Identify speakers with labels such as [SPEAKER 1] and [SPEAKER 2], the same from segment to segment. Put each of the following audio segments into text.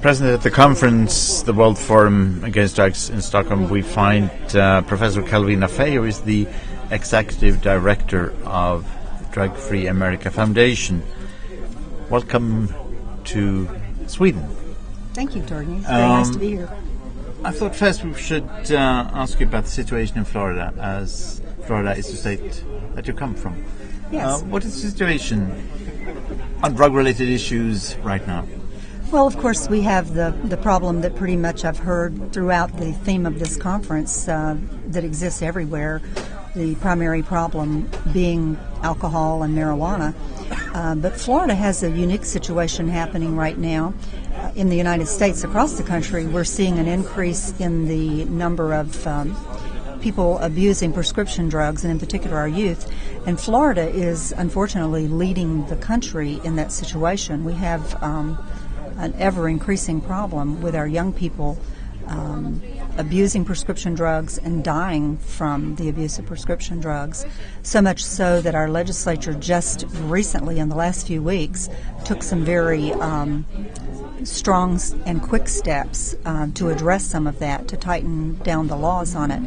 [SPEAKER 1] Present at the conference, the World Forum Against Drugs in Stockholm, we find Professor Calvina, who is the Executive Director of Drug Free America Foundation. Welcome to Sweden.
[SPEAKER 2] Thank you, Torgny. It's very nice to be here.
[SPEAKER 1] I thought first we should ask you about the situation in Florida, as Florida is the state that you come from.
[SPEAKER 2] Yes.
[SPEAKER 1] What is the situation on drug-related issues right now?
[SPEAKER 2] Well, of course, we have the problem that pretty much I've heard throughout the theme of this conference that exists everywhere, the primary problem being alcohol and marijuana. But Florida has a unique situation happening right now. In the United States, across the country, we're seeing an increase in the number of people abusing prescription drugs, and in particular our youth. And Florida is unfortunately leading the country in that situation. We have an ever-increasing problem with our young people abusing prescription drugs and dying from the abuse of prescription drugs, so much so that our legislature just recently, in the last few weeks, took some very strong and quick steps to address some of that, to tighten down the laws on it.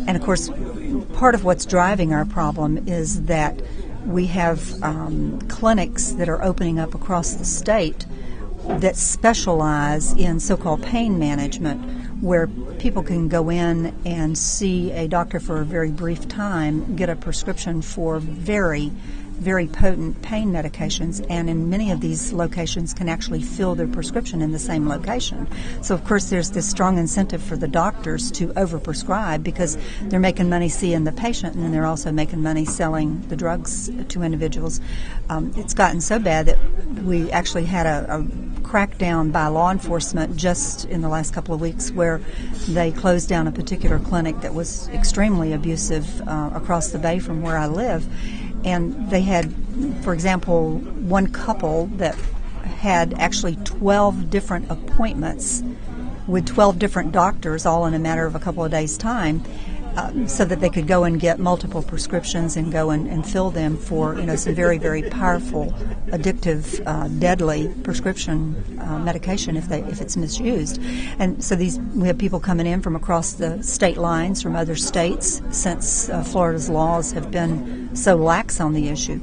[SPEAKER 2] And of course, part of what's driving our problem is that we have clinics that are opening up across the state that specialize in so-called pain management, where people can go in and see a doctor for a very brief time, get a prescription for very, very potent pain medications, and in many of these locations can actually fill their prescription in the same location. So of course there's this strong incentive for the doctors to overprescribe, because they're making money seeing the patient, and then they're also making money selling the drugs to individuals. It's gotten so bad that we actually had a crackdown by law enforcement just in the last couple of weeks, where they closed down a particular clinic that was extremely abusive across the bay from where I live. And they had, for example, one couple that had actually 12 different appointments with 12 different doctors, all in a matter of a couple of days' time, so that they could go and get multiple prescriptions and go and fill them for, some very, very powerful, addictive, deadly prescription medication if it's misused. And so we have people coming in from across the state lines, from other states, since Florida's laws have been so lax on the issue.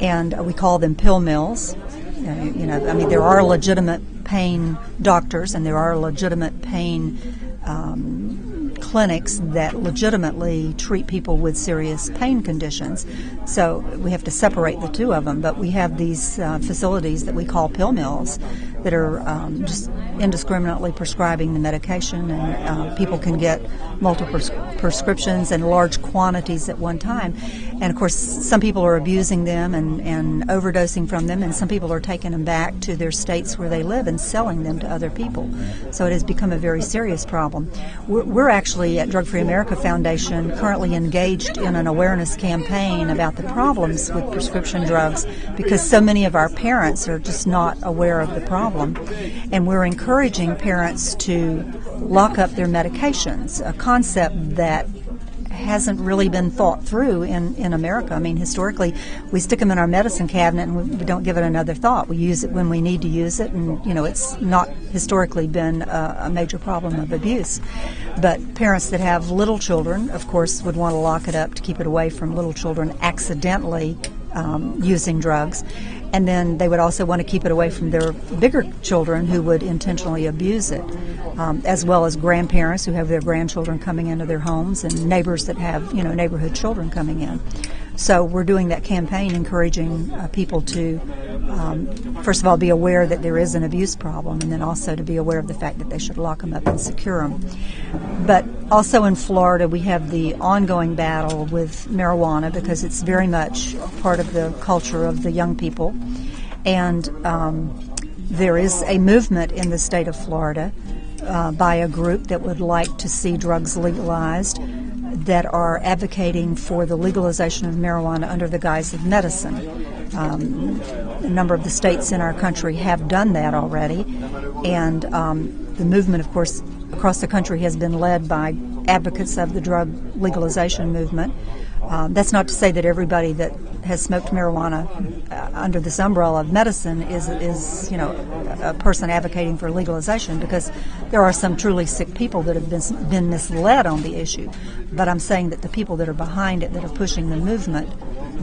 [SPEAKER 2] And we call them pill mills. There are legitimate pain doctors and there are legitimate pain clinics that legitimately treat people with serious pain conditions. So we have to separate the two of them. But we have these facilities that we call pill mills that are just indiscriminately prescribing the medication, and people can get multiple prescriptions in large quantities at one time. And of course, some people are abusing them and overdosing from them, and some people are taking them back to their states where they live and selling them to other people. So it has become a very serious problem. We're actually at Drug Free America Foundation currently engaged in an awareness campaign about the problems with prescription drugs, because so many of our parents are just not aware of the problem. And we're encouraging parents to lock up their medications, a concept that hasn't really been thought through in America. I mean, historically, we stick them in our medicine cabinet and we don't give it another thought. We use it when we need to use it, and, it's not historically been a major problem of abuse. But parents that have little children, of course, would want to lock it up to keep it away from little children accidentally using drugs. And then they would also want to keep it away from their bigger children who would intentionally abuse it, as well as grandparents who have their grandchildren coming into their homes, and neighbors that have, neighborhood children coming in. So we're doing that campaign, encouraging people to, first of all, be aware that there is an abuse problem, and then also to be aware of the fact that they should lock them up and secure them. But also in Florida, we have the ongoing battle with marijuana, because it's very much part of the culture of the young people. And there is a movement in the state of Florida by a group that would like to see drugs legalized, that are advocating for the legalization of marijuana under the guise of medicine. A number of the states in our country have done that already, and the movement, of course, across the country has been led by advocates of the drug legalization movement. That's not to say that everybody that has smoked marijuana under this umbrella of medicine is a person advocating for legalization, because there are some truly sick people that have been misled on the issue. But I'm saying that the people that are behind it, that are pushing the movement,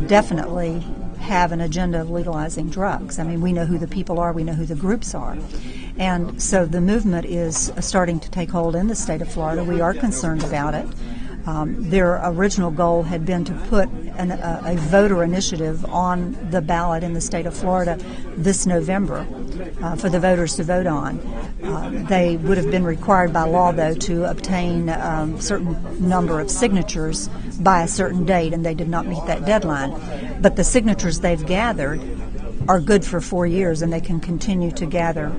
[SPEAKER 2] definitely have an agenda of legalizing drugs. I mean, we know who the people are, we know who the groups are. And so the movement is starting to take hold in the state of Florida. We are concerned about it. Their original goal had been to put a voter initiative on the ballot in the state of Florida this November for the voters to vote on. They would have been required by law, though, to obtain a certain number of signatures by a certain date, and they did not meet that deadline. But the signatures they've gathered are good for 4 years, and they can continue to gather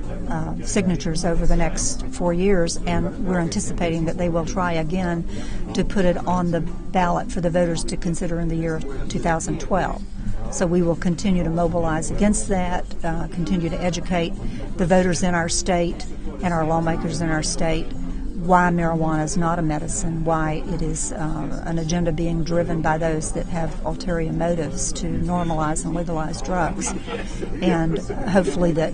[SPEAKER 2] signatures over the next 4 years, and we're anticipating that they will try again to put it on the ballot for the voters to consider in the year of 2012. So we will continue to mobilize against that, continue to educate the voters in our state and our lawmakers in our state why marijuana is not a medicine, why it is an agenda being driven by those that have ulterior motives to normalize and legalize drugs. And hopefully that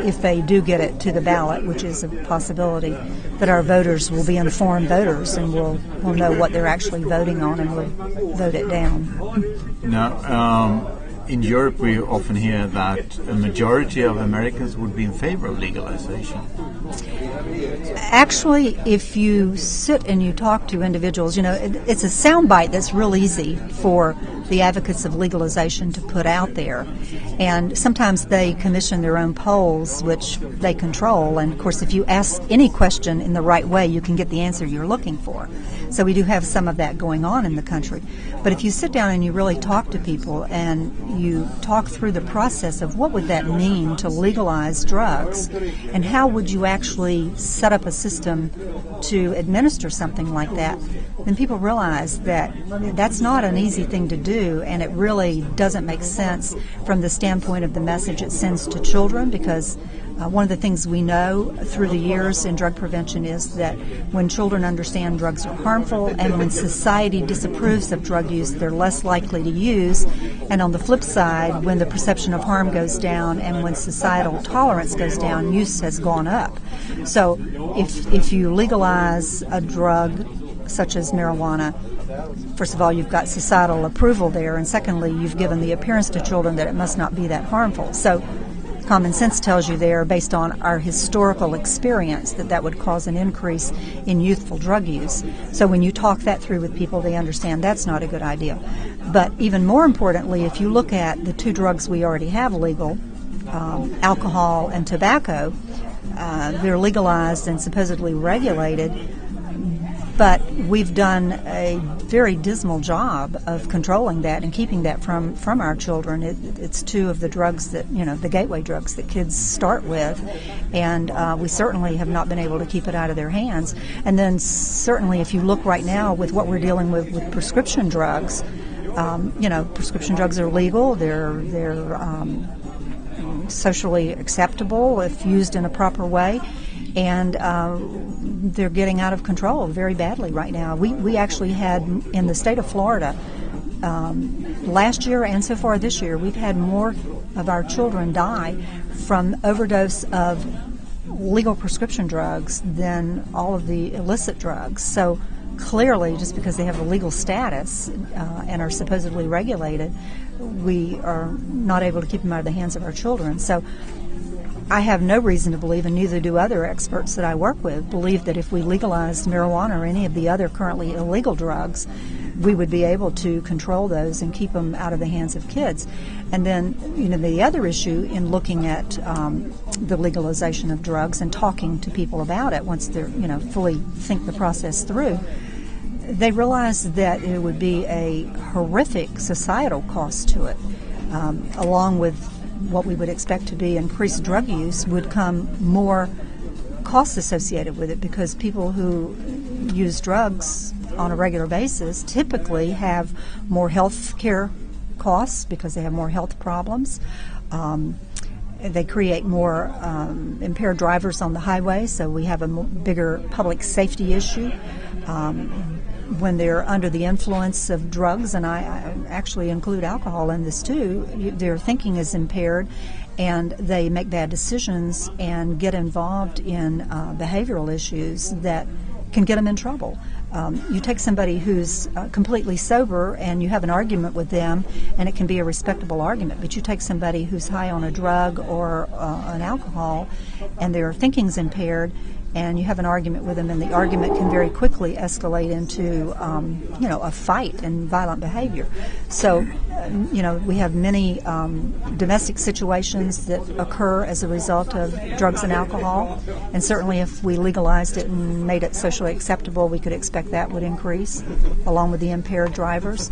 [SPEAKER 2] if they do get it to the ballot, which is a possibility, that our voters will be informed voters and will know what they're actually voting on and will vote it down.
[SPEAKER 1] Now, in Europe, we often hear that a majority of Americans would be in favor of legalization.
[SPEAKER 2] Actually, if you sit and you talk to individuals, it's a soundbite that's real easy for the advocates of legalization to put out there. And sometimes they commission their own polls, which they control. And, of course, if you ask any question in the right way, you can get the answer you're looking for. So we do have some of that going on in the country. But if you sit down and you really talk to people and you talk through the process of what would that mean to legalize drugs, and how would you actually set up a system to administer something like that, then people realize that that's not an easy thing to do, and it really doesn't make sense from the standpoint of the message it sends to children, because one of the things we know through the years in drug prevention is that when children understand drugs are harmful and when society disapproves of drug use, they're less likely to use. And on the flip side, when the perception of harm goes down and when societal tolerance goes down, use has gone up. So if you legalize a drug such as marijuana, first of all, you've got societal approval there, and secondly, you've given the appearance to children that it must not be that harmful. So common sense tells you there, based on our historical experience, that would cause an increase in youthful drug use. So when you talk that through with people, they understand that's not a good idea. But even more importantly, if you look at the two drugs we already have legal, alcohol and tobacco, they're legalized and supposedly regulated, but we've done a very dismal job of controlling that and keeping that from our children. It's two of the drugs that, the gateway drugs that kids start with, and we certainly have not been able to keep it out of their hands. And then certainly if you look right now with what we're dealing with prescription drugs, prescription drugs are legal, they're socially acceptable if used in a proper way, and they're getting out of control very badly right now. We actually had, in the state of Florida, last year and so far this year, we've had more of our children die from overdose of legal prescription drugs than all of the illicit drugs. So clearly, just because they have a legal status and are supposedly regulated, we are not able to keep them out of the hands of our children. So I have no reason to believe, and neither do other experts that I work with, believe that if we legalized marijuana or any of the other currently illegal drugs, we would be able to control those and keep them out of the hands of kids. And then, the other issue in looking at the legalization of drugs and talking to people about it once they're, fully think the process through, they realize that it would be a horrific societal cost to it, along with what we would expect to be increased drug use would come more costs associated with it, because people who use drugs on a regular basis typically have more health care costs because they have more health problems. They create more impaired drivers on the highway, so we have a bigger public safety issue. when they're under the influence of drugs, and I actually include alcohol in this too, their thinking is impaired and they make bad decisions and get involved in behavioral issues that can get them in trouble. You take somebody who's completely sober and you have an argument with them, and it can be a respectable argument, but you take somebody who's high on a drug or an alcohol and their thinking's impaired, and you have an argument with them, and the argument can very quickly escalate into, a fight and violent behavior. So, we have many domestic situations that occur as a result of drugs and alcohol, and certainly if we legalized it and made it socially acceptable, we could expect that would increase, along with the impaired drivers.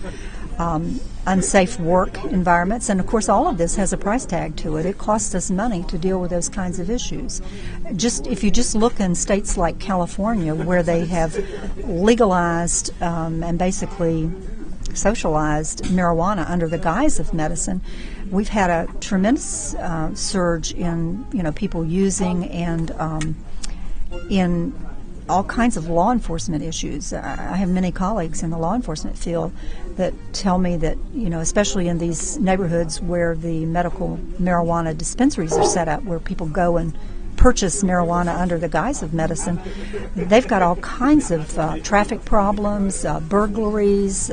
[SPEAKER 2] Unsafe work environments, and of course all of this has a price tag to it. It costs us money to deal with those kinds of issues. If you just look in states like California, where they have legalized and basically socialized marijuana under the guise of medicine, we've had a tremendous surge in people using and in all kinds of law enforcement issues. I have many colleagues in the law enforcement field that tell me that, especially in these neighborhoods where the medical marijuana dispensaries are set up, where people go and purchase marijuana under the guise of medicine, they've got all kinds of traffic problems, burglaries,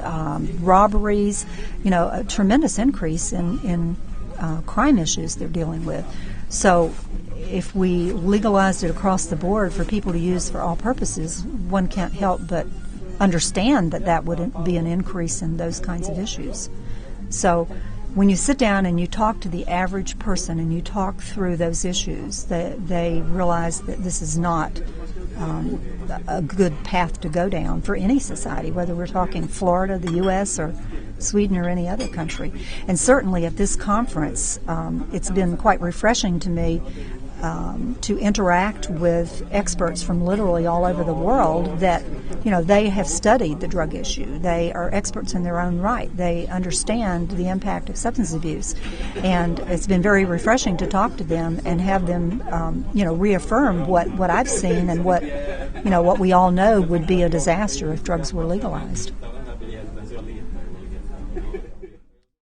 [SPEAKER 2] robberies, a tremendous increase in crime issues they're dealing with. So if we legalized it across the board for people to use for all purposes, one can't help but understand that would be an increase in those kinds of issues. So when you sit down and you talk to the average person and you talk through those issues, they realize that this is not a good path to go down for any society, whether we're talking Florida, the U.S., or Sweden, or any other country. And certainly at this conference, it's been quite refreshing to me to interact with experts from literally all over the world that, they have studied the drug issue. They are experts in their own right. They understand the impact of substance abuse. And it's been very refreshing to talk to them and have them, reaffirm what I've seen and what we all know would be a disaster if drugs were legalized.